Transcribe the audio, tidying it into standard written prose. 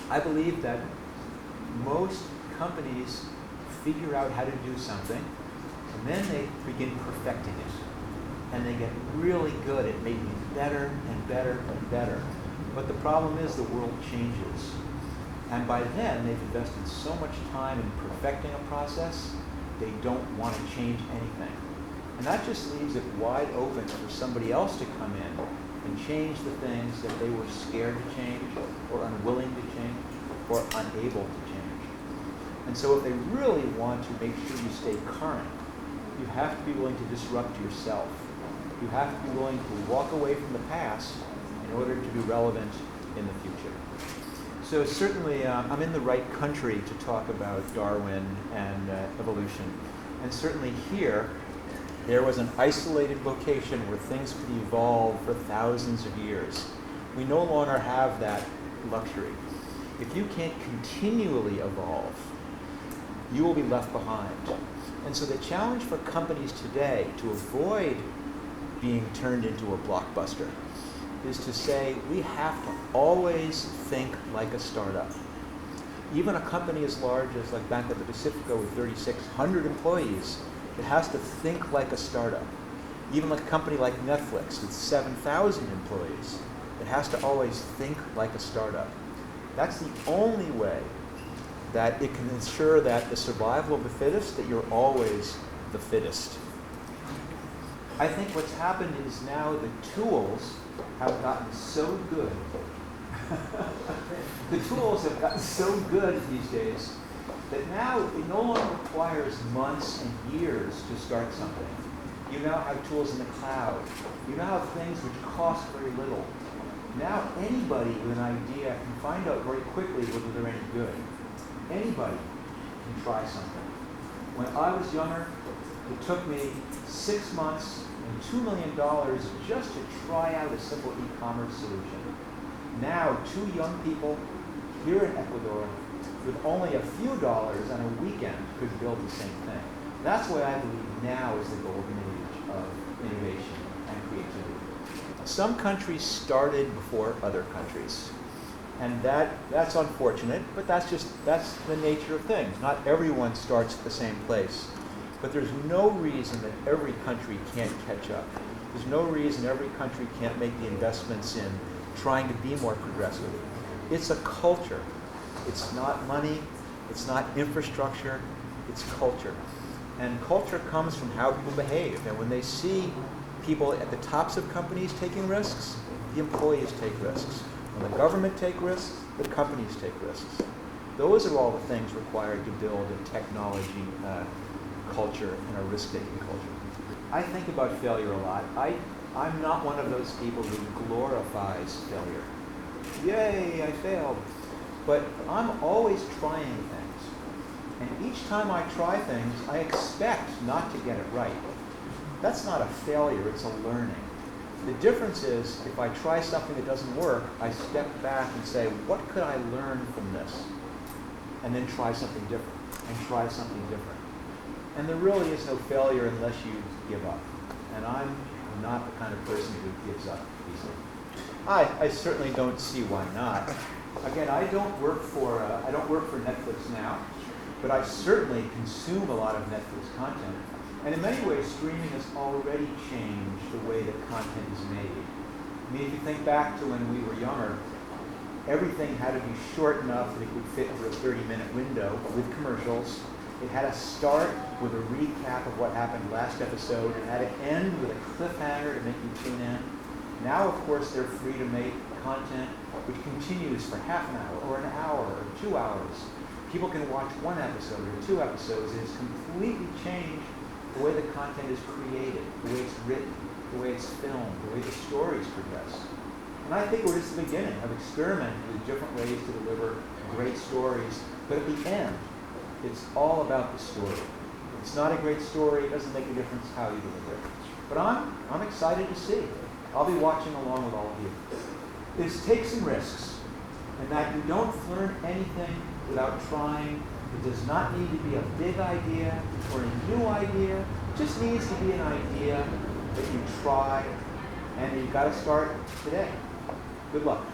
I believe that most companies figure out how to do something, and then they begin perfecting it. And they get really good at making it better and better and better. But the problem is the world changes. And by then, they've invested so much time in perfecting a process, they don't want to change anything. And that just leaves it wide open for somebody else to come in and change the things that they were scared to change, or unwilling to change, or unable to change. And so if they really want to make sure you stay current, you have to be willing to disrupt yourself. You have to be willing to walk away from the past in order to be relevant in the future. So certainly I'm in the right country to talk about Darwin and evolution. And certainly here, there was an isolated location where things could evolve for thousands of years. We no longer have that luxury. If you can't continually evolve, you will be left behind. And so the challenge for companies today to avoid being turned into a blockbuster is to say we have to always think like a startup. Even a company as large as like Banco de Pacifico with 3,600 employees, it has to think like a startup. Even like a company like Netflix with 7,000 employees, it has to always think like a startup. That's the only way that it can ensure that the survival of the fittest, that you're always the fittest. I think what's happened is now the tools have gotten so good. The tools have gotten so good these days that now it no longer requires months and years to start something. You now have tools in the cloud. You now have things which cost very little. Now anybody with an idea can find out very quickly whether they're any good. Anybody can try something. When I was younger, it took me 6 months and $2 million just to try out a simple e-commerce solution. Now, 2 young people here in Ecuador with only a few dollars on a weekend could build the same thing. That's why I believe now is the golden age of innovation and creativity. Some countries started before other countries. And that's unfortunate, but that's the nature of things. Not everyone starts at the same place. But there's no reason that every country can't catch up. There's no reason every country can't make the investments in trying to be more progressive. It's a culture. It's not money. It's not infrastructure. It's culture. And culture comes from how people behave. And when they see people at the tops of companies taking risks, the employees take risks. When the government take risks, the companies take risks. Those are all the things required to build a technology culture and a risk-taking culture. I think about failure a lot. I'm not one of those people who glorifies failure. Yay, I failed. But I'm always trying things. And each time I try things, I expect not to get it right. That's not a failure, it's a learning. The difference is, if I try something that doesn't work, I step back and say, what could I learn from this? And then try something different, and try something different. And there really is no failure unless you give up. And I'm not the kind of person who gives up easily. I certainly don't see why not. Again, I don't work for Netflix now, but I certainly consume a lot of Netflix content. And in many ways, streaming has already changed the way that content is made. I mean, if you think back to when we were younger, everything had to be short enough that it would fit into a 30-minute window with commercials. It had to start with a recap of what happened last episode. It had to end with a cliffhanger to make you tune in. Now, of course, they're free to make content which continues for half an hour or an hour or 2 hours. People can watch 1 episode or 2 episodes. It's completely changed the way the content is created, the way it's written, the way it's filmed, the way the stories progress. And I think we're just at the beginning of experimenting with different ways to deliver great stories. But at the end, it's all about the story. If it's not a great story, it doesn't make a difference how you deliver it. But I'm excited to see. I'll be watching along with all of you. It's take some risks, and that you don't learn anything without trying. It does not need to be a big idea or a new idea. It just needs to be an idea that you try, and you've got to start today. Good luck.